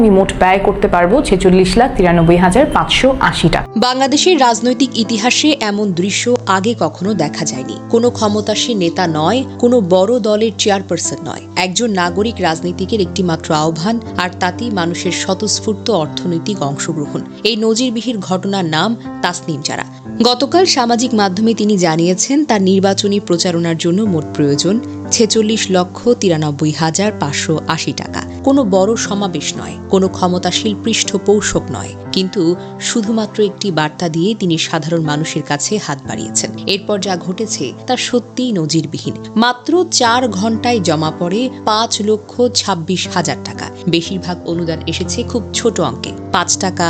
আমি মোট ব্যয় করতে পারবো 46,93,580 টাকা। বাংলাদেশের রাজনৈতিক ইতিহাসে এমন দৃশ্য আগে কখনো দেখা যায়নি। কোনো ক্ষমতাসীন নেতা নয়, কোনো বড় দলের চেয়ারপারসন নয়, একজন নাগরিক রাজনীতিকের একটি মাত্র আহ্বান, আর তাতেই মানুষের স্বতঃস্ফূর্ত অর্থনৈতিক অংশগ্রহণ। এই নজিরবিহীন ঘটনার নাম তাসনিম জারা। গতকাল সামাজিক মাধ্যমে তিনি জানিয়েছেন তার নির্বাচনী প্রচারণার জন্য মোট প্রয়োজন 46,93,580 টাকা। কোনো বড় সমাবেশ নয়, কোনো ক্ষমতাশীল পৃষ্ঠপোষক নয়, কিন্তু শুধুমাত্র একটি বার্তা দিয়ে তিনি সাধারণ মানুষের কাছে হাত বাড়িয়েছেন। এরপর যা ঘটেছে তা সত্যিই নজিরবিহীন। মাত্র 4 ঘন্টায় জমা পড়ে 5,26,000 টাকা। বেশিরভাগ অনুদান এসেছে খুব ছোট অঙ্কে, 5 টাকা,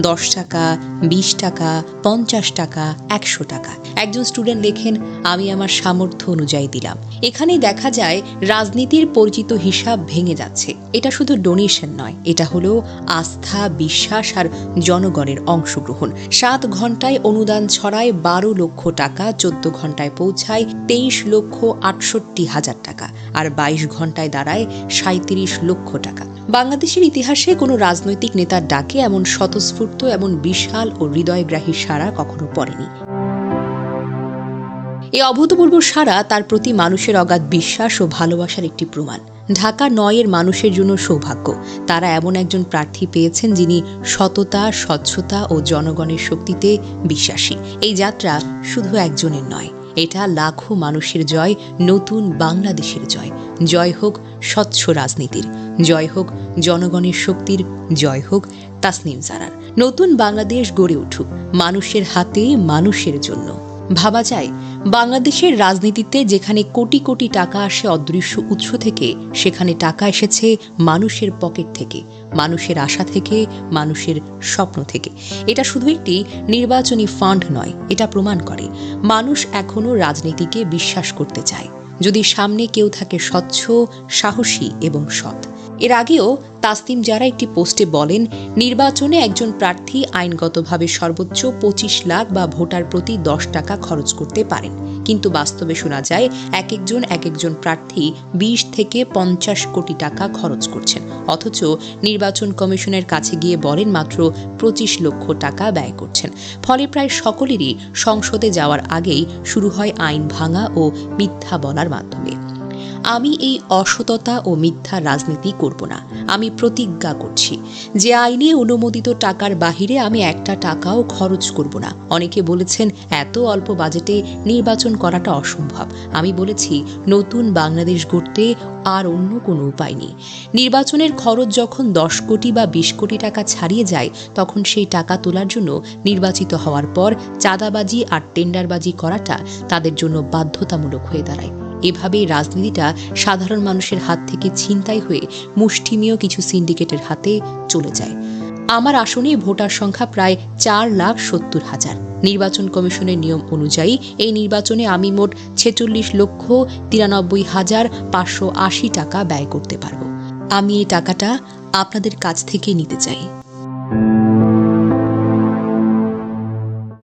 10 টাকা, 20 টাকা, 50 টাকা, 100 টাকা। একজন স্টুডেন্ট লেখেন, আমি আমার সামর্থ্য অনুযায়ী দিলাম। এখানেই দেখা যায় রাজনীতির পরিচিত হিসাব ভেঙে যাচ্ছে। এটা শুধু ডোনেশন নয়, এটা হলো আস্থা, বিশ্বাস আর জনগণের অংশগ্রহণ। 7 ঘন্টায় অনুদান ছড়ায় 12 লক্ষ টাকা, 14 ঘন্টায় পৌঁছায় 23,68,000 টাকা, আর 22 ঘন্টায় দাঁড়ায় 37 লক্ষ টাকা। বাংলাদেশের ইতিহাসে কোনো রাজনৈতিক নেতার ডাকে এমন স্বতঃস্ফূর্ত, এমন বিশাল ও হৃদয়গ্রাহী সাড়া কখনো পড়েনি। এই অভূতপূর্ব সাড়া তার প্রতি মানুষের অগাধ বিশ্বাস ও ভালোবাসার একটি প্রমাণ। ঢাকা 9-এর মানুষের জন্য সৌভাগ্য, তারা এমন একজন প্রার্থী পেয়েছেন যিনি সততা, স্বচ্ছতা ও জনগণের শক্তিতে বিশ্বাসী। এই যাত্রা শুধু একজনের নয়, এটা লাখো মানুষের জয়, নতুন বাংলাদেশের জয়। জয় হোক স্বচ্ছ রাজনীতির, জয় হোক জনগণের শক্তির, জয় হোক তাসনিম জারার। নতুন বাংলাদেশ গড়ে উঠুক মানুষের হাতে, মানুষের জন্য। ভাবা যায়, বাংলাদেশের রাজনীতিতে যেখানে কোটি কোটি টাকা আসে অদৃশ্য উৎস থেকে, সেখানে টাকা এসেছে মানুষের পকেট থেকে, মানুষের আশা থেকে, মানুষের স্বপ্ন থেকে। এটা শুধু একটি নির্বাচনী ফান্ড নয়, এটা প্রমাণ করে মানুষ এখনো রাজনীতিকে বিশ্বাস করতে চায়, যদি সামনে কেউ থাকে স্বচ্ছ, সাহসী এবং সৎ। এর আগেও তাসনিম জারা একটি পোস্টে বলেন, নির্বাচনে একজন প্রার্থী আইনগতভাবে সর্বোচ্চ 25 লাখ বা ভোটার প্রতি 10 টাকা খরচ করতে পারেন, কিন্তু বাস্তবে শোনা যায় এক একজন প্রার্থী 20 থেকে 50 কোটি টাকা খরচ করছেন, অথচ নির্বাচন কমিশনের কাছে গিয়ে বলেন মাত্র 25 লক্ষ টাকা ব্যয় করছেন। ফলে প্রায় সকলেরই সংসদে যাওয়ার আগেই শুরু হয় আইন ভাঙা ও মিথ্যা বলার মাধ্যমে। আমি এই অসততা ও মিথ্যা রাজনীতি করব না। আমি প্রতিজ্ঞা করছি যে আইনে অনুমোদিত টাকার বাহিরে আমি একটা টাকাও খরচ করব না। অনেকে বলেছেন এত অল্প বাজেটে নির্বাচন করাটা অসম্ভব। আমি বলেছি নতুন বাংলাদেশ গড়তে আর অন্য কোনো উপায় নেই। নির্বাচনের খরচ যখন 10 কোটি বা 20 কোটি টাকা ছাড়িয়ে যায়, তখন সেই টাকা তোলার জন্য নির্বাচিত হওয়ার পর চাঁদাবাজি আর টেন্ডারবাজি করাটা তাদের জন্য বাধ্যতামূলক হয়ে দাঁড়ায়। এভাবেই রাজনীতিটা সাধারণ মানুষের হাত থেকে ছিনতাই হয়ে মুষ্টিমেয় কিছু সিন্ডিকেটের হাতে চলে যায়। আমার আসনে ভোটার সংখ্যা প্রায় 4,70,000। নির্বাচন কমিশনের নিয়ম অনুযায়ী এই নির্বাচনে আমি মোট 46,93,580 টাকা ব্যয় করতে পারব। আমি এই টাকাটা আপনাদের কাছ থেকে নিতে চাই।